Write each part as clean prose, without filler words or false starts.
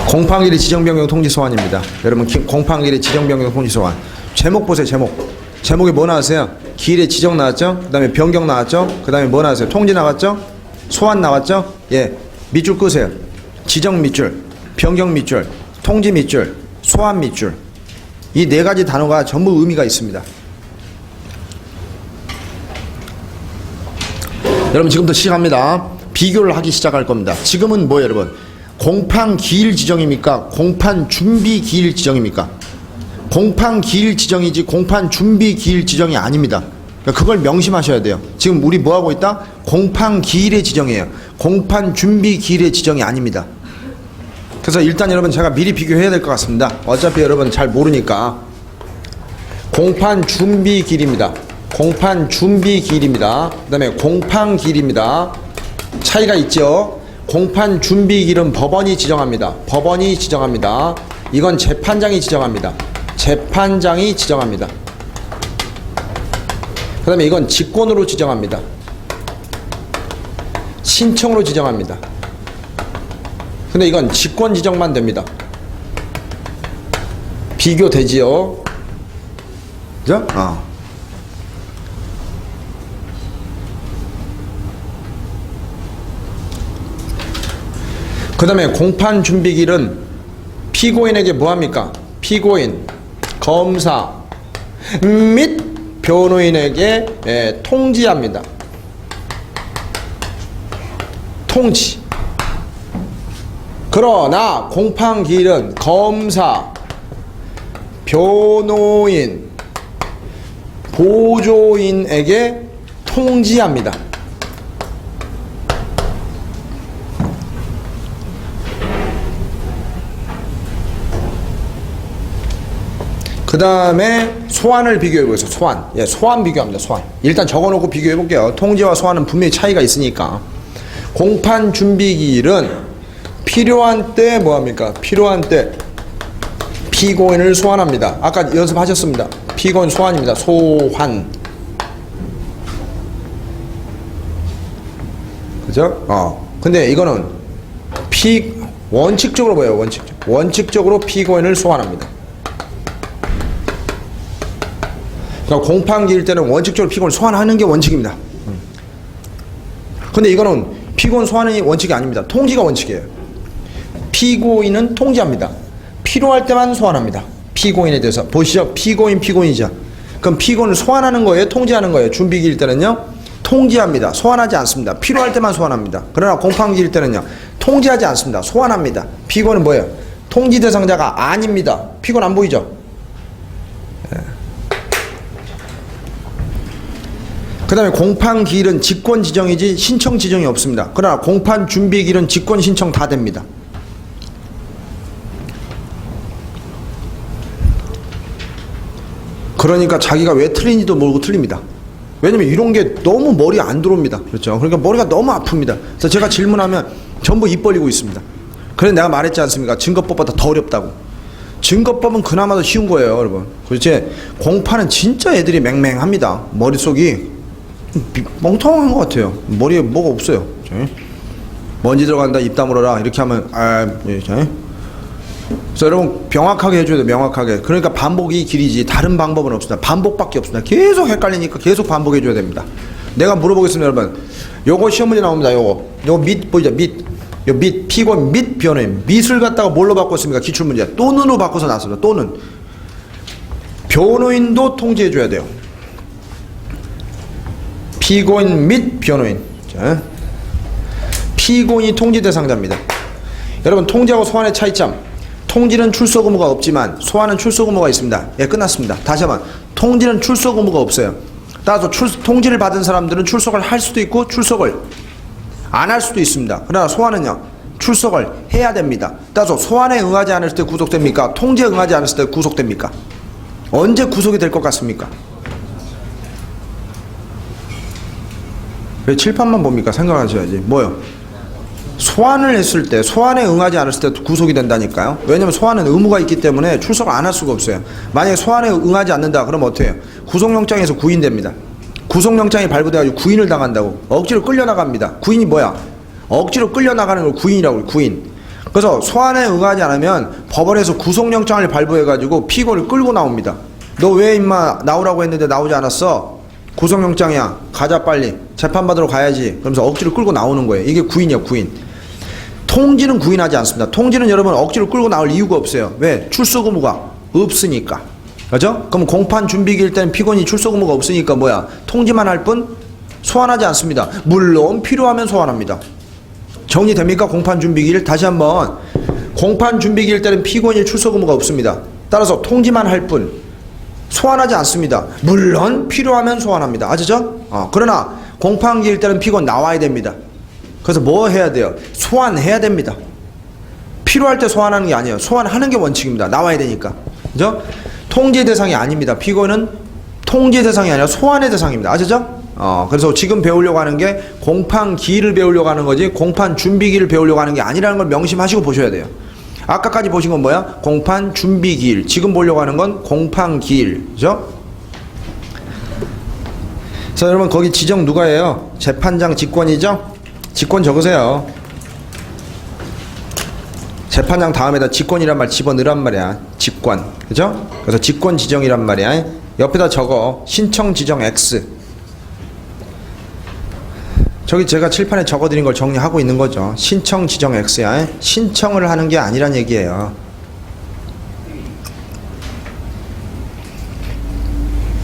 공판기일의 지정변경 통지 소환입니다. 여러분 공판기일의 지정변경 통지 소환 제목 보세요. 제목이 뭐 나왔어요? 기일의 지정 나왔죠? 그 다음에 변경 나왔죠? 그 다음에 뭐 나왔어요? 통지 나왔죠? 소환 나왔죠? 예, 밑줄 끄세요. 지정 밑줄, 변경 밑줄, 통지 밑줄, 소환 밑줄. 이 네 가지 단어가 전부 의미가 있습니다. 여러분 지금부터 시작합니다. 비교를 하기 시작할 겁니다. 지금은 뭐예요, 여러분? 공판 기일 지정입니까? 공판 준비 기일 지정입니까? 공판 기일 지정이지 공판 준비 기일 지정이 아닙니다. 그걸 명심하셔야 돼요. 지금 우리 뭐 하고 있다? 공판 기일의 지정이에요. 공판 준비 기일의 지정이 아닙니다. 그래서 일단 여러분 제가 미리 비교해야 될 것 같습니다. 어차피 여러분 잘 모르니까. 공판 준비 기일입니다. 공판 준비 기일입니다. 그 다음에 공판 기일입니다. 차이가 있죠. 공판 준비 기일은 법원이 지정합니다. 법원이 지정합니다. 이건 재판장이 지정합니다. 재판장이 지정합니다. 그 다음에 이건 직권으로 지정합니다. 신청으로 지정합니다. 근데 이건 직권 지정만 됩니다. 비교되지요? 그죠? 그 다음에 공판 준비기일은 피고인에게 뭐합니까? 피고인, 검사 및 변호인에게 통지합니다. 통지. 그러나 공판기일은 검사, 변호인, 보조인에게 통지합니다. 그 다음에 소환을 비교해보겠습니다. 소환. 예, 소환 비교합니다. 소환. 일단 적어놓고 비교해볼게요. 통지와 소환은 분명히 차이가 있으니까. 공판 준비기일은 필요한 때 뭐합니까? 필요한 때 피고인을 소환합니다. 아까 연습하셨습니다. 피고인 소환입니다. 소환. 그죠? 근데 이거는 원칙적으로 뭐예요? 원칙적으로 피고인을 소환합니다. 그러니까 공판기일 때는 원칙적으로 피고인을 소환하는 게 원칙입니다. 근데 이거는 피고인 소환이 원칙이 아닙니다. 통지가 원칙이에요. 피고인은 통지합니다. 필요할 때만 소환합니다. 피고인에 대해서. 보시죠. 피고인이죠. 그럼 피고인을 소환하는 거예요? 통지하는 거예요? 준비기일 때는요? 통지합니다. 소환하지 않습니다. 필요할 때만 소환합니다. 그러나 공판기일 때는요? 통지하지 않습니다. 소환합니다. 피고인은 뭐예요? 통지 대상자가 아닙니다. 피고인 안 보이죠? 그 다음에 공판 기일은 직권 지정이지 신청 지정이 없습니다. 그러나 공판 준비 기일은 직권 신청 다 됩니다. 그러니까 자기가 왜 틀린지도 모르고 틀립니다. 왜냐면 이런 게 너무 머리에 안 들어옵니다. 그렇죠? 그러니까 머리가 너무 아픕니다. 그래서 제가 질문하면 전부 입 벌리고 있습니다. 그래서 내가 말했지 않습니까? 증거법보다 더 어렵다고. 증거법은 그나마 더 쉬운 거예요, 여러분. 그렇지? 공판은 진짜 애들이 맹맹합니다. 머릿속이 멍텅한 것 같아요. 머리에 뭐가 없어요. 먼지 들어간다 입 다물어라 이렇게 하면 그래서 여러분 명확하게 해줘야 돼요. 명확하게. 그러니까 반복이 길이지 다른 방법은 없습니다. 반복밖에 없습니다. 계속 헷갈리니까 계속 반복해 줘야 됩니다. 내가 물어보겠습니다. 여러분 요거 시험 문제 나옵니다. 요거 밑 보이죠? 요 밑 피고인 및 변호인 밑을 갖다가 뭘로 바꿨습니까? 기출문제 또는으로 바꿔서 나왔습니다. 또는 변호인도 통지해 줘야 돼요. 피고인 및 변호인. 자, 피고인이 통지 대상자입니다. 여러분 통지하고 소환의 차이점. 통지는 출석 의무가 없지만 소환은 출석 의무가 있습니다. 예, 끝났습니다. 다시 한번 통지는 출석 의무가 없어요. 따라서 통지를 받은 사람들은 출석을 할 수도 있고 출석을 안 할 수도 있습니다. 그러나 소환은요 출석을 해야 됩니다. 따라서 소환에 응하지 않을 때 구속됩니까? 통지에 응하지 않을 때 구속됩니까? 언제 구속이 될 것 같습니까? 왜 칠판만 봅니까? 생각하셔야지. 뭐요? 소환을 했을 때, 소환에 응하지 않았을 때 구속이 된다니까요. 왜냐면 소환은 의무가 있기 때문에 출석을 안 할 수가 없어요. 만약에 소환에 응하지 않는다 그러면 어떻게 해요? 구속영장에서 구인됩니다. 구속영장이 발부돼가지고 구인을 당한다고. 억지로 끌려나갑니다. 구인이 뭐야? 억지로 끌려나가는 걸 구인이라고 해요. 구인. 그래서 소환에 응하지 않으면 법원에서 구속영장을 발부해가지고 피고를 끌고 나옵니다. 너 왜 임마 나오라고 했는데 나오지 않았어? 구속영장이야. 가자 빨리. 재판받으러 가야지. 그러면서 억지로 끌고 나오는 거예요. 이게 구인이야, 구인. 통지는 구인하지 않습니다. 통지는 여러분 억지로 끌고 나올 이유가 없어요. 왜? 출석 의무가 없으니까. 그죠? 그럼 공판 준비기일 때는 피고인이 출석 의무가 없으니까 뭐야? 통지만 할 뿐 소환하지 않습니다. 물론 필요하면 소환합니다. 정리됩니까? 공판 준비기일 다시 한번. 공판 준비기일 때는 피고인이 출석 의무가 없습니다. 따라서 통지만 할 뿐 소환하지 않습니다. 물론 필요하면 소환합니다. 아시죠? 그러나 공판기일 때는 피고인 나와야 됩니다. 그래서 뭐 해야 돼요? 소환해야 됩니다. 필요할 때 소환하는 게 아니에요. 소환하는 게 원칙입니다. 나와야 되니까. 그죠? 통지 대상이 아닙니다. 피고인은 통지 대상이 아니라 소환의 대상입니다. 아시죠? 그래서 지금 배우려고 하는 게 공판기일을 배우려고 하는 거지 공판 준비기일을 배우려고 하는 게 아니라는 걸 명심하시고 보셔야 돼요. 아까까지 보신 건 뭐야? 공판 준비기일. 지금 보려고 하는 건 공판기일. 그죠? 자, 여러분 거기 지정 누가 해요? 재판장 직권이죠? 직권 적으세요. 재판장 다음에다 직권이란 말 집어넣으란 말이야. 직권. 그죠? 그래서 직권 지정이란 말이야. 옆에다 적어. 신청 지정 X. 저기 제가 칠판에 적어드린 걸 정리하고 있는 거죠. 신청 지정 X야. 신청을 하는 게 아니란 얘기예요.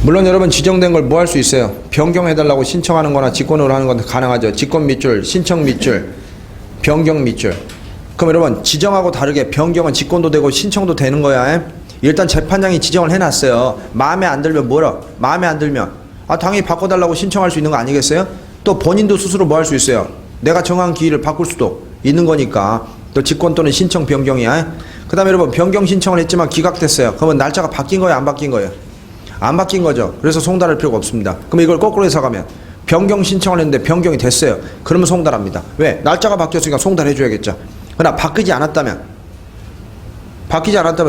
물론 여러분 지정된 걸 뭐 할 수 있어요? 변경해달라고 신청하는 거나 직권으로 하는 건 가능하죠. 직권 밑줄, 신청 밑줄, 변경 밑줄. 그럼 여러분 지정하고 다르게 변경은 직권도 되고 신청도 되는 거야. 일단 재판장이 지정을 해놨어요. 마음에 안 들면 뭐라? 마음에 안 들면 당연히 바꿔달라고 신청할 수 있는 거 아니겠어요? 또 본인도 스스로 뭐 할 수 있어요? 내가 정한 기일을 바꿀 수도 있는 거니까 또 직권 또는 신청 변경이야. 그 다음에 여러분 변경 신청을 했지만 기각됐어요. 그러면 날짜가 바뀐 거예요? 안 바뀐 거예요? 안 바뀐 거죠. 그래서 송달할 필요가 없습니다. 그럼 이걸 거꾸로 해서 가면 변경 신청을 했는데 변경이 됐어요. 그러면 송달합니다. 왜? 날짜가 바뀌었으니까 송달해줘야겠죠. 그러나 바뀌지 않았다면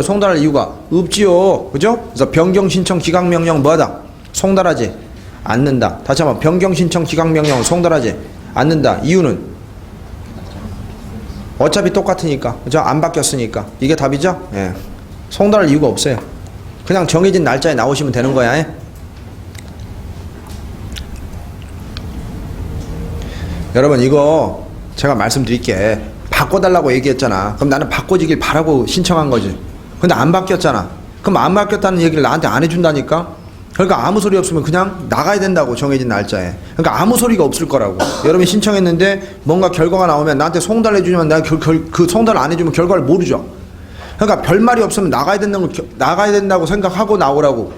송달할 이유가 없지요. 그죠? 그래서 변경 신청 기각 명령 뭐하다? 송달하지 않는다. 다시 한번 변경 신청 기각 명령은 송달하지 않는다. 이유는 어차피 똑같으니까. 그죠? 안 바뀌었으니까. 이게 답이죠? 예. 송달할 이유가 없어요. 그냥 정해진 날짜에 나오시면 되는 거야. 여러분 이거 제가 말씀드릴게. 바꿔달라고 얘기했잖아. 그럼 나는 바꿔지길 바라고 신청한 거지. 근데 안 바뀌었잖아. 그럼 안 바뀌었다는 얘기를 나한테 안 해준다니까. 그러니까 아무 소리 없으면 그냥 나가야 된다고. 정해진 날짜에. 그러니까 아무 소리가 없을 거라고. 여러분이 신청했는데 뭔가 결과가 나오면 나한테 송달해주면 내가 그 송달 안 해주면 결과를 모르죠. 그러니까 별말이 없으면 나가야 된다고 생각하고 나오라고.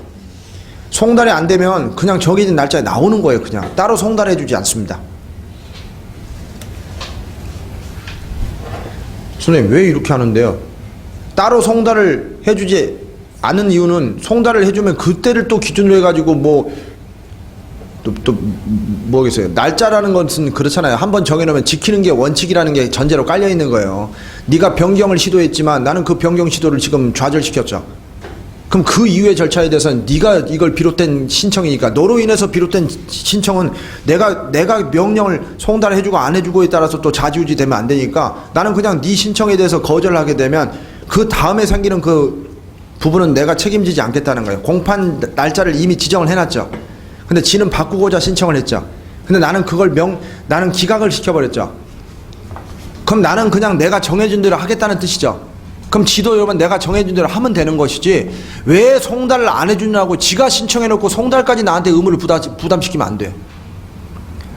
송달이 안 되면 그냥 정해진 날짜에 나오는 거예요. 그냥 따로 송달해주지 않습니다. 선생님 왜 이렇게 하는데요? 따로 송달을 해주지 않은 이유는 송달을 해주면 그때를 또 기준으로 해가지고 뭐겠어요? 날짜라는 것은 그렇잖아요. 한번 정해놓으면 지키는 게 원칙이라는 게 전제로 깔려 있는 거예요. 네가 변경을 시도했지만 나는 그 변경 시도를 지금 좌절시켰죠. 그럼 그 이후의 절차에 대해서는 네가 이걸 비롯된 신청이니까 너로 인해서 비롯된 신청은 내가 명령을 송달해주고 안 해주고에 따라서 또 좌지우지 되면 안 되니까 나는 그냥 네 신청에 대해서 거절하게 되면 그 다음에 생기는 그 부분은 내가 책임지지 않겠다는 거예요. 공판 날짜를 이미 지정을 해놨죠. 근데 지는 바꾸고자 신청을 했죠. 근데 나는 나는 기각을 시켜버렸죠. 그럼 나는 그냥 내가 정해준 대로 하겠다는 뜻이죠. 그럼 지도 여러분 내가 정해준 대로 하면 되는 것이지 왜 송달을 안 해주냐고 지가 신청해놓고 송달까지 나한테 의무를 부담시키면 안 돼요.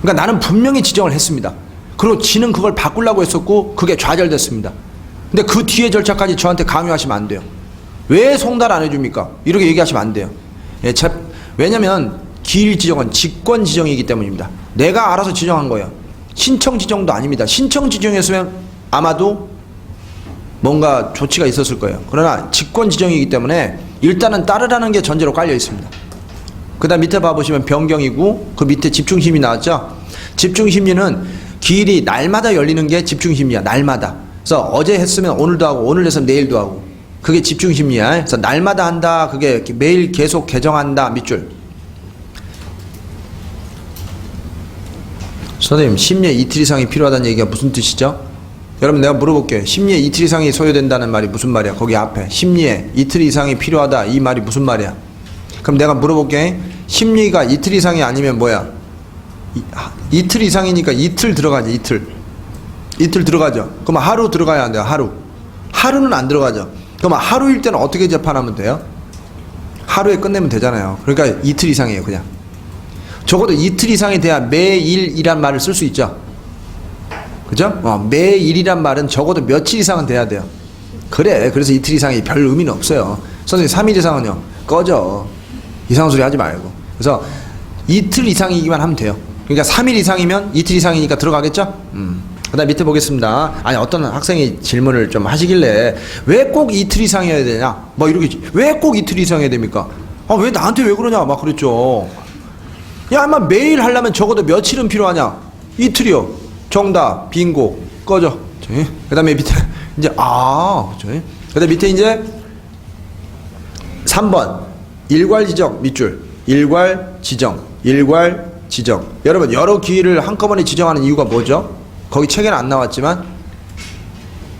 그러니까 나는 분명히 지정을 했습니다. 그리고 지는 그걸 바꾸려고 했었고 그게 좌절됐습니다. 근데 그 뒤에 절차까지 저한테 강요하시면 안 돼요. 왜 송달 안 해줍니까? 이렇게 얘기하시면 안 돼요. 왜냐면 기일 지정은 직권 지정이기 때문입니다. 내가 알아서 지정한 거예요. 신청 지정도 아닙니다. 신청 지정이었으면 아마도 뭔가 조치가 있었을 거예요. 그러나 직권 지정이기 때문에 일단은 따르라는 게 전제로 깔려 있습니다. 그 다음 밑에 봐보시면 변경이고 그 밑에 집중심의 나왔죠. 집중심의는 기일이 날마다 열리는 게 집중심의야. 날마다. 그래서 어제 했으면 오늘도 하고 오늘 했으면 내일도 하고 그게 집중심의야. 그래서 날마다 한다. 그게 매일 계속 개정한다. 밑줄. 선생님 심리에 이틀 이상이 필요하다는 얘기가 무슨 뜻이죠? 여러분 내가 물어볼게. 심리에 이틀 이상이 소요된다는 말이 무슨 말이야? 거기 앞에 심리에 이틀 이상이 필요하다 이 말이 무슨 말이야? 그럼 내가 물어볼게. 심리가 이틀 이상이 아니면 뭐야? 이틀 이상이니까 이틀 들어가지. 이틀 들어가죠. 그럼 하루 들어가야 안 돼요. 하루는 안 들어가죠. 그럼 하루일 때는 어떻게 재판하면 돼요? 하루에 끝내면 되잖아요. 그러니까 이틀 이상이에요. 그냥 적어도 이틀 이상이 돼야 매일이란 말을 쓸 수 있죠. 그죠? 매일이란 말은 적어도 며칠 이상은 돼야 돼요. 그래. 그래서 이틀 이상이 별 의미는 없어요. 선생님 3일 이상은요? 꺼져. 이상한 소리 하지 말고. 그래서 이틀 이상이기만 하면 돼요. 그러니까 3일 이상이면 이틀 이상이니까 들어가겠죠? 그 다음 밑에 보겠습니다. 아니 어떤 학생이 질문을 좀 하시길래 왜 꼭 이틀 이상이어야 되냐? 뭐 이렇게 왜 꼭 이틀 이상이어야 됩니까? 왜 나한테 왜 그러냐? 막 그랬죠. 야 아마 매일 하려면 적어도 며칠은 필요하냐? 이틀이요. 정답 빙고 꺼져. 그 다음에 밑에 이제 그 다음 밑에 이제 3번 일괄 지정 밑줄 일괄 지정 여러분 여러 기회를 한꺼번에 지정하는 이유가 뭐죠? 거기 책에는 안 나왔지만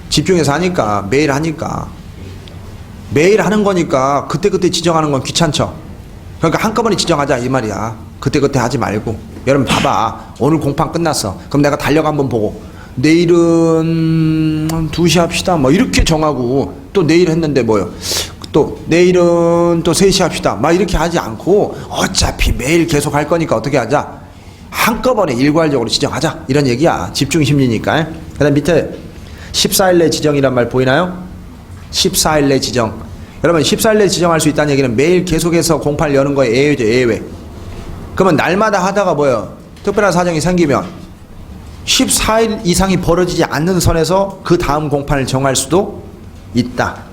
집중해서 하니까 매일 하니까 매일 하는 거니까 그때그때 지정하는 건 귀찮죠. 그러니까 한꺼번에 지정하자 이 말이야. 그때그때 하지 말고. 여러분 봐봐. 오늘 공판 끝났어. 그럼 내가 달력 한번 보고 내일은 2시 합시다 뭐 이렇게 정하고 또 내일 했는데 뭐요? 또 내일은 또 3시 합시다 막 이렇게 하지 않고 어차피 매일 계속 할 거니까 어떻게 하자? 한꺼번에 일괄적으로 지정하자 이런 얘기야. 집중심리니까. 그 다음 밑에 14일 내 지정이란 말 보이나요? 14일 내 지정. 여러분 14일 내 지정할 수 있다는 얘기는 매일 계속해서 공판을 여는 거에 예외죠. 예외. 그러면 날마다 하다가 뭐예요? 특별한 사정이 생기면 14일 이상이 벌어지지 않는 선에서 그 다음 공판을 정할 수도 있다.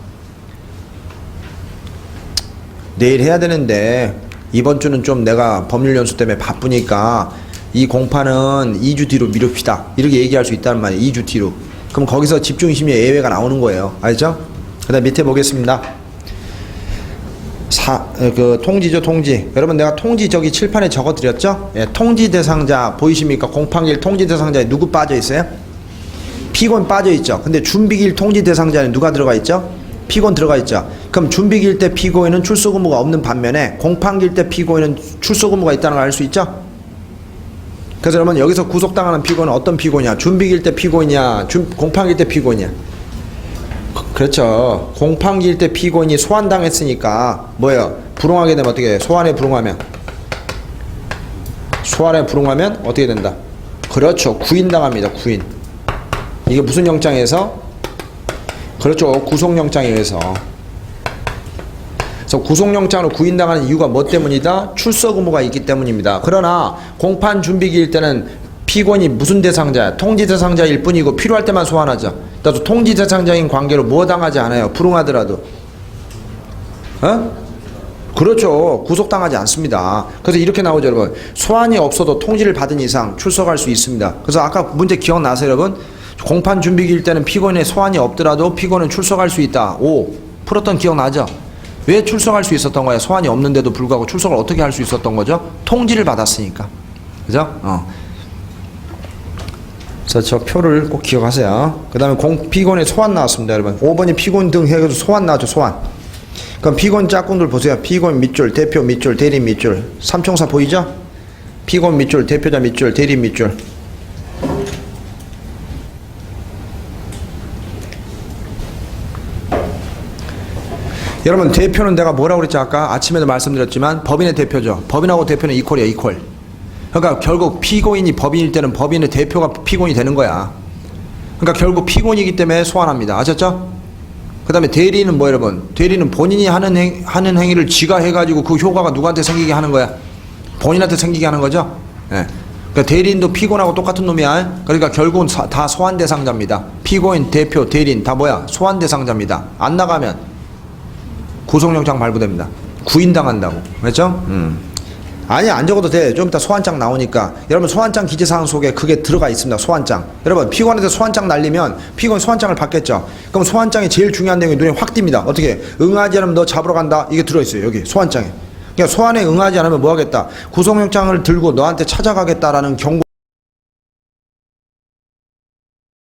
내일 해야 되는데 이번 주는 좀 내가 법률 연수 때문에 바쁘니까 이 공판은 2주 뒤로 미룹시다. 이렇게 얘기할 수 있다는 말이에요. 2주 뒤로. 그럼 거기서 집중심리 예외가 나오는 거예요. 알죠? 그 다음 밑에 보겠습니다. 통지죠, 통지. 여러분 내가 통지 저기 칠판에 적어 드렸죠? 예, 통지 대상자 보이십니까? 공판기일 통지 대상자에 누구 빠져 있어요? 피고인 빠져 있죠. 근데 준비기일 통지 대상자에 누가 들어가 있죠? 피고인 들어가 있죠. 그럼 준비기일 때 피고인은 출석 의무가 없는 반면에 공판기일 때 피고인은 출석 의무가 있다는 걸 알 수 있죠? 그래서 여러분 여기서 구속당하는 피고인은 어떤 피고이냐? 준비기일 때 피고이냐? 공판기일 때 피고이냐? 그렇죠. 공판기일 때 피고인이 소환당했으니까 뭐예요? 불응하게 되면 어떻게 해요? 소환에 불응하면 어떻게 된다? 그렇죠. 구인당합니다. 구인. 이게 무슨 영장에서? 그렇죠. 구속영장에 의해서. 그래서 구속영장으로 구인당하는 이유가 뭐 때문이다? 출석 의무가 있기 때문입니다. 그러나 공판 준비기일 때는 피고인이 무슨 대상자야? 통지 대상자일 뿐이고 필요할 때만 소환하죠. 나도 통지 대상자인 관계로 뭐 당하지 않아요. 불응하더라도. 그렇죠. 구속당하지 않습니다. 그래서 이렇게 나오죠, 여러분. 소환이 없어도 통지를 받은 이상 출석할 수 있습니다. 그래서 아까 문제 기억나세요, 여러분? 공판 준비기일 때는 피고인의 소환이 없더라도 피고인은 출석할 수 있다. 풀었던 기억나죠? 왜 출석할 수 있었던 거야? 소환이 없는데도 불구하고 출석을 어떻게 할 수 있었던 거죠? 통지를 받았으니까. 그죠? 그래서 저 표를 꼭 기억하세요. 그 다음에 피고인의 소환 나왔습니다, 여러분. 5번이 피고인 등 해가지고 소환 나왔죠, 소환. 그럼 피고인 짝꿍들 보세요. 피고인 밑줄, 대표 밑줄, 대리 밑줄. 삼총사 보이죠? 피고인 밑줄, 대표자 밑줄, 대리 밑줄. 여러분 대표는 내가 뭐라고 그랬지 아까? 아침에도 말씀드렸지만 법인의 대표죠. 법인하고 대표는 이퀄이야, 이퀄. 그러니까 결국 피고인이 법인일 때는 법인의 대표가 피고인이 되는 거야. 그러니까 결국 피고인이기 때문에 소환합니다. 아셨죠? 그 다음에 대리는 뭐 여러분? 대리는 본인이 하는 행위를 지가 해가지고 그 효과가 누구한테 생기게 하는 거야? 본인한테 생기게 하는 거죠? 예. 그러니까 대리인도 피고인하고 똑같은 놈이야. 그러니까 결국은 다 소환 대상자입니다. 피고인, 대표, 대리인 다 뭐야? 소환 대상자입니다. 안 나가면 구속영장 발부됩니다. 구인당한다고. 그렇죠? 아니 안 적어도 돼. 좀 이따 소환장 나오니까. 여러분 소환장 기재사항 속에 그게 들어가 있습니다. 소환장. 여러분 피고인한테 소환장 날리면 피고인 소환장을 받겠죠. 그럼 소환장이 제일 중요한 내용이 눈에 확 띕니다. 어떻게? 응하지 않으면 너 잡으러 간다. 이게 들어있어요. 여기 소환장에. 그러니까 소환에 응하지 않으면 뭐 하겠다? 구속영장을 들고 너한테 찾아가겠다라는 경고.